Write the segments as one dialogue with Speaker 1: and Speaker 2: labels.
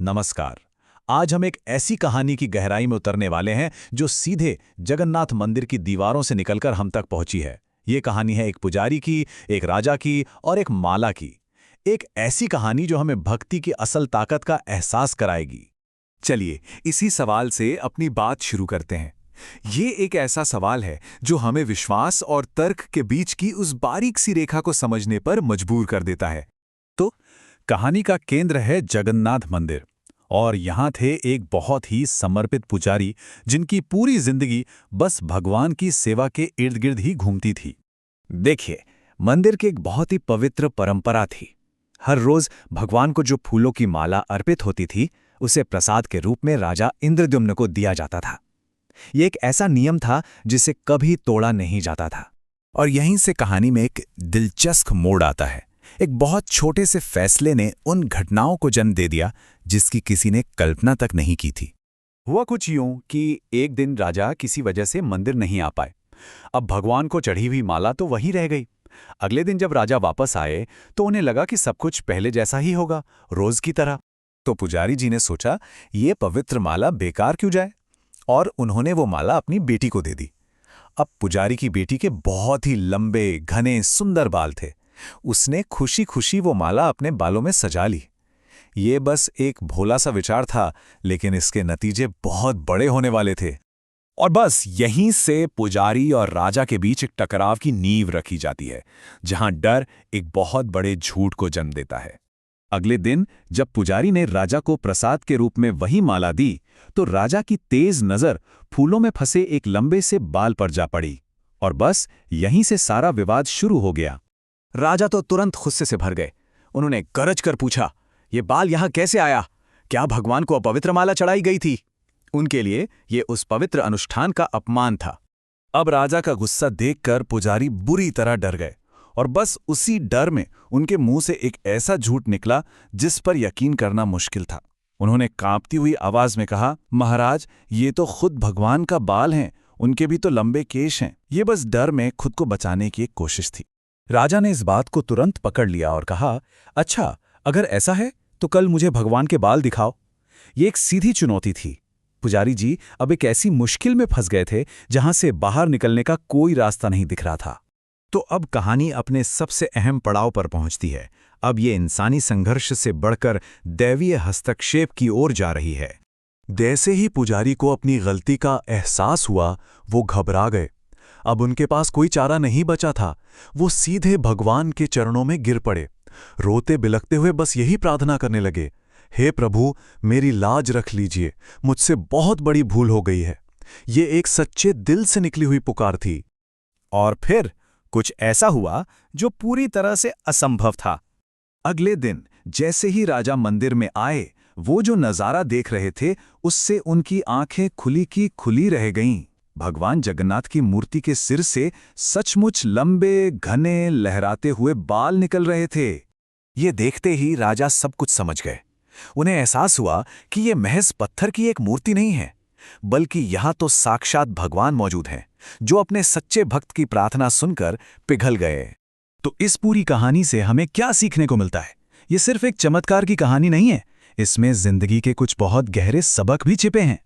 Speaker 1: नमस्कार। आज हम एक ऐसी कहानी की गहराई में उतरने वाले हैं जो सीधे जगन्नाथ मंदिर की दीवारों से निकलकर हम तक पहुंची है। ये कहानी है एक पुजारी की, एक राजा की और एक माला की। एक ऐसी कहानी जो हमें भक्ति की असल ताकत का एहसास कराएगी।
Speaker 2: चलिए इसी सवाल से अपनी बात शुरू करते हैं। ये एक ऐसा सवाल है जो हमें विश्वास और तर्क के बीच की उस बारीक सी रेखा को समझने पर मजबूर कर देता है।
Speaker 1: तो कहानी का केंद्र है जगन्नाथ मंदिर, और यहाँ थे एक बहुत ही समर्पित पुजारी जिनकी पूरी जिंदगी बस भगवान की सेवा के इर्द गिर्द ही घूमती थी। देखिए, मंदिर की एक बहुत ही पवित्र परंपरा थी। हर रोज भगवान को जो फूलों की माला अर्पित होती थी उसे प्रसाद के रूप में राजा इंद्रद्युम्न को दिया जाता था। ये एक ऐसा नियम था जिसे कभी तोड़ा नहीं जाता था। और यहीं से कहानी में एक दिलचस्प मोड़ आता है। एक बहुत छोटे से फैसले ने उन घटनाओं को जन्म दे दिया जिसकी किसी ने कल्पना तक नहीं की थी। हुआ कुछ यूं कि एक दिन राजा किसी वजह से मंदिर नहीं आ पाए। अब भगवान को चढ़ी हुई माला तो वहीं रह गई। अगले दिन जब राजा वापस आए तो उन्हें लगा कि सब कुछ पहले जैसा ही होगा, रोज की तरह। तो पुजारी जी ने सोचा, ये पवित्र माला बेकार क्यों जाए, और उन्होंने वो माला अपनी बेटी को दे दी। अब पुजारी की बेटी के बहुत ही लंबे, घने, सुंदर बाल थे। उसने खुशी खुशी वो माला अपने बालों में सजा ली। ये बस एक भोला सा विचार था, लेकिन इसके नतीजे बहुत बड़े होने वाले थे। और बस यहीं से पुजारी और राजा के बीच एक टकराव की नींव रखी जाती है, जहां डर एक बहुत बड़े झूठ को जन्म देता है। अगले दिन जब पुजारी ने राजा को प्रसाद के रूप में वही माला दी, तो राजा की तेज नजर फूलों में फंसे एक लंबे से बाल पर जा पड़ी, और बस यहीं से सारा विवाद शुरू हो गया। राजा तो तुरंत गुस्से से भर गए। उन्होंने गरज कर पूछा, ये बाल यहां कैसे आया? क्या भगवान को अपवित्र माला चढ़ाई गई थी? उनके लिए ये उस पवित्र अनुष्ठान का अपमान था। अब राजा का गुस्सा देखकर पुजारी बुरी तरह डर गए, और बस उसी डर में उनके मुंह से एक ऐसा झूठ निकला जिस पर यकीन करना मुश्किल था। उन्होंने कांपती हुई आवाज में कहा, महाराज, ये तो खुद भगवान का बाल हैं, उनके भी तो लंबे केश हैं। ये बस डर में खुद को बचाने की एक कोशिश थी। राजा ने इस बात को तुरंत पकड़ लिया और कहा, अच्छा, अगर ऐसा है तो कल मुझे भगवान के बाल दिखाओ। ये एक सीधी चुनौती थी। पुजारी जी अब एक ऐसी मुश्किल में फंस गए थे जहां से बाहर निकलने का कोई रास्ता नहीं दिख रहा था। तो अब कहानी अपने सबसे अहम पड़ाव पर पहुंचती है। अब ये इंसानी संघर्ष से बढ़कर दैवीय हस्तक्षेप की ओर जा रही है। जैसे ही पुजारी को अपनी गलती का एहसास हुआ, वो घबरा गए। अब उनके पास कोई चारा नहीं बचा था। वो सीधे भगवान के चरणों में गिर पड़े, रोते बिलखते हुए बस यही प्रार्थना करने लगे, हे प्रभु, मेरी लाज रख लीजिए, मुझसे बहुत बड़ी भूल हो गई है। ये एक सच्चे दिल से निकली हुई पुकार थी। और फिर कुछ ऐसा हुआ जो पूरी तरह से असंभव था। अगले दिन जैसे ही राजा मंदिर में आए, वो जो नजारा देख रहे थे उससे उनकी आंखें खुली की खुली रह गईं। भगवान जगन्नाथ की मूर्ति के सिर से सचमुच लंबे, घने, लहराते हुए बाल निकल रहे थे। ये देखते ही राजा सब कुछ समझ गए। उन्हें एहसास हुआ कि ये महज पत्थर की एक मूर्ति नहीं है, बल्कि यहाँ तो साक्षात भगवान मौजूद हैं, जो अपने सच्चे भक्त की प्रार्थना सुनकर पिघल गए। तो इस पूरी कहानी से हमें क्या सीखने को मिलता है? ये सिर्फ एक चमत्कार की कहानी नहीं है, इसमें जिंदगी के कुछ बहुत गहरे सबक भी छिपे हैं।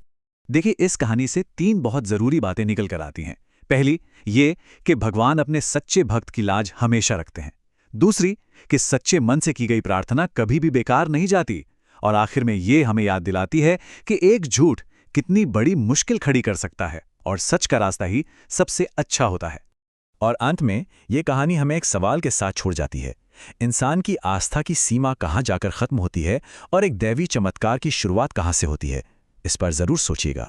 Speaker 1: देखिए, इस कहानी से 3 बहुत जरूरी बातें निकल कर आती हैं। पहली, ये कि भगवान अपने सच्चे भक्त की लाज हमेशा रखते हैं। दूसरी, कि सच्चे मन से की गई प्रार्थना कभी भी बेकार नहीं जाती। और आखिर में ये हमें याद दिलाती है कि एक झूठ कितनी बड़ी मुश्किल खड़ी कर सकता है, और सच का रास्ता ही सबसे अच्छा होता है। और अंत में ये कहानी हमें एक सवाल के साथ छोड़ जाती है। इंसान की आस्था की सीमा कहाँ जाकर खत्म होती है, और एक दैवी चमत्कार की शुरुआत कहाँ से होती है? इस पर जरूर सोचिएगा।